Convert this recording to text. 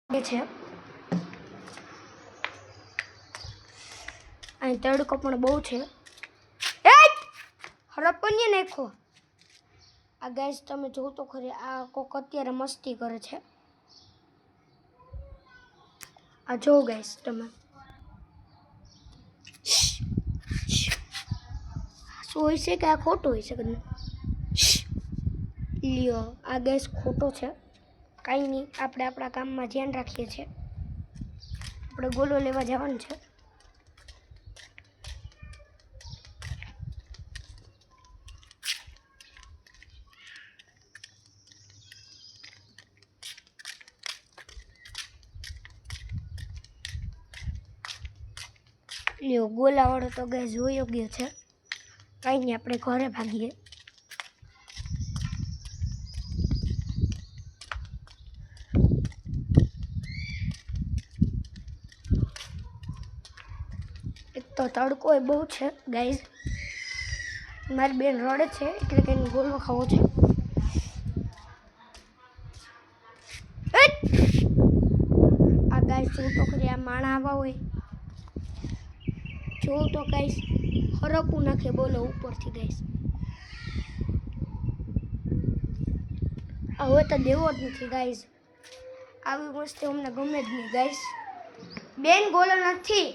છે અહીં તડકો પણ બહુ છે એ હરપન્ય નાખો આ ગાઈસ તમે જોવો તો ખરી આ કોક અત્યારે મસ્તી કરે છે આ જો ગાઈસ તમે શું હોય છે કે આ ખોટું હોય છે લ્યો આ ગાઈસ ખોટો છે કાંઈ નહીં આપણે આપણા કામમાં ધ્યાન રાખીએ છીએ આપણે ગોલો લેવા જવાનું છે લ્યો ગોલાવાળો તો ગાઈસ જોઈ ગયો છે કાંઈ નહીં આપણે ઘરે ભાગીએ એક તો તડકો એ બહુ છે ગાઈઝ મારી બેન રડે છે એટલે કે એને ગોલો ખાવો છે આ ગાઈઝ જો તો ખરી આ માણા આવા હોય જો તો ગાઈઝ હરકું નાખે બોલો ઉપરથી ગાઈઝ હવે તો દેવો જ નથી ગાઈઝ આવી વસ્તુ અમને ગમે જ નહીં ગાઈઝ બેન ગોલો નથી